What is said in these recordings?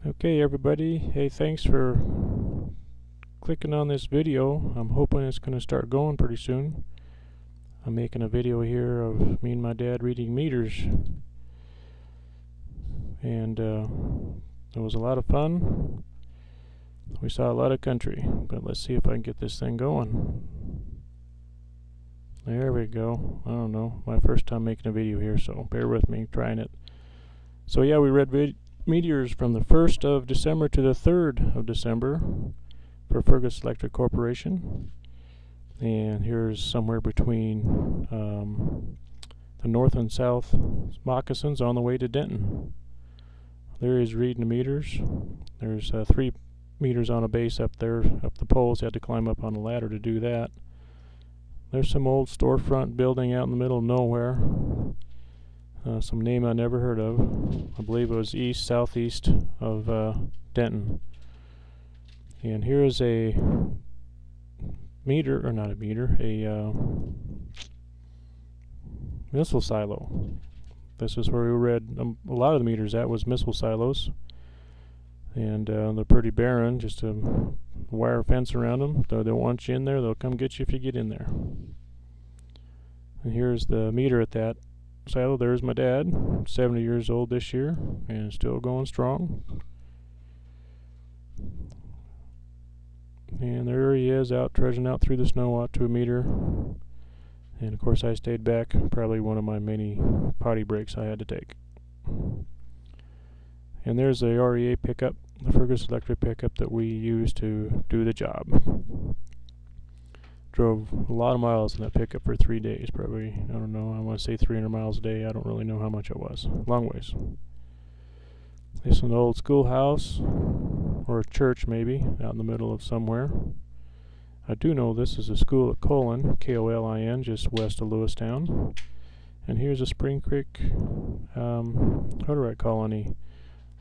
Okay everybody, hey, thanks for clicking on this video. I'm hoping it's going to start going pretty soon. I'm making a video here of me and my dad reading meters, and it was a lot of fun. We saw a lot of country, but let's see if I can get this thing going. There we go. I don't know, my first time making a video here, so bear with me trying it. So yeah, we read meteors from the 1st of December to the 3rd of December for Fergus Electric Corporation. And here's somewhere between the north and south moccasins on the way to Denton. There is reading the meters. There's 3 meters on a base up there, up the poles. You had to climb up on a ladder to do that. There's some old storefront building out in the middle of nowhere. Some name I never heard of. I believe it was southeast of Denton. And here's a meter, or not a meter, a missile silo. This is where we read a lot of the meters. That was missile silos. And they're pretty barren, just a wire fence around them. Though they want you in there, they'll come get you if you get in there. And here's the meter at that silo. There's my dad, 70 years old this year, and still going strong. And there he is, out trudging out through the snow out to a meter. And of course I stayed back, probably one of my many potty breaks I had to take. And there's the REA pickup, the Fergus Electric pickup that we used to do the job. Drove a lot of miles in that pickup for 3 days, probably, I don't know, I want to say 300 miles a day. I don't really know how much it was. Long ways. This is an old schoolhouse, or a church maybe, out in the middle of somewhere. I do know this is a school at Colin, K-O-L-I-N, just west of Lewistown. And here's a Spring Creek Hutterite colony,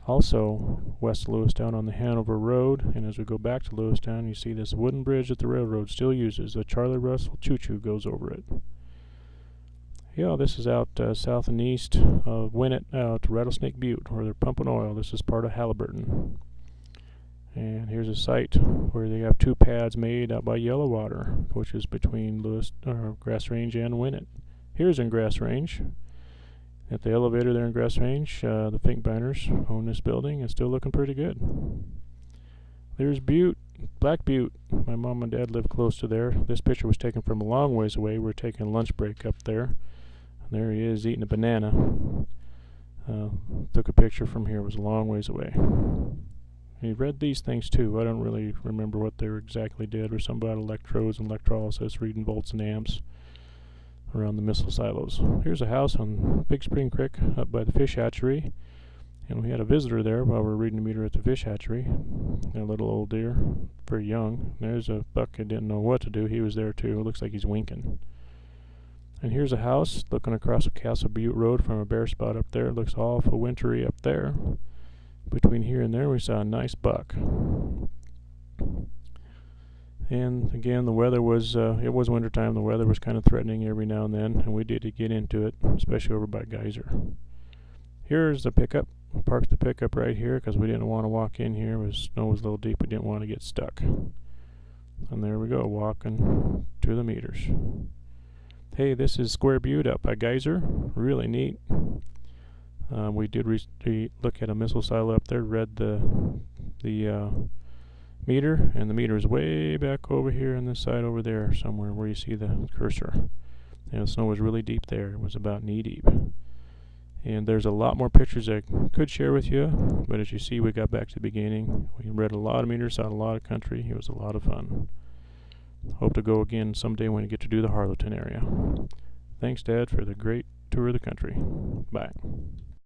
also west of Lewistown on the Hanover Road. And as we go back to Lewistown, you see this wooden bridge that the railroad still uses. The Charlie Russell choo-choo goes over it. Yeah, this is out south and east of Winnett, out to Rattlesnake Butte, where they're pumping oil. This is part of Halliburton. And here's a site where they have 2 pads made out by Yellowwater, which is between Grass Range and Winnett. Here's in Grass Range. At the elevator there in Grass Range, the Finkbinders own this building and still looking pretty good. There's Butte, Black Butte. My mom and dad live close to there. This picture was taken from a long ways away. We're taking a lunch break up there. And there he is eating a banana. Took a picture from here. It was a long ways away. He read these things too. I don't really remember what they exactly did. Or something about electrodes and electrolysis, reading volts and amps around the missile silos. Here's a house on Big Spring Creek up by the fish hatchery. And we had a visitor there while we were reading the meter at the fish hatchery. A little old deer, very young. There's a buck who didn't know what to do. He was there too. It looks like he's winking. And here's a house looking across a Castle Butte Road from a bare spot up there. It looks awful wintry up there. Between here and there we saw a nice buck. And again, the weather was, it was wintertime. The weather was kind of threatening every now and then, and we did get into it, especially over by Geyser. Here's the pickup. We parked the pickup right here because we didn't want to walk in here. Snow was a little deep. We didn't want to get stuck. And there we go, walking to the meters. Hey, this is Square Butte up by Geyser. Really neat. We did look at a missile silo up there, read the meter, and the meter is way back over here on this side over there somewhere where you see the cursor. And the snow was really deep there. It was about knee deep. And there's a lot more pictures I could share with you, but as you see, we got back to the beginning. We read a lot of meters, saw a lot of country. It was a lot of fun. Hope to go again someday when we get to do the Harlowton area. Thanks, Dad, for the great tour of the country. Bye.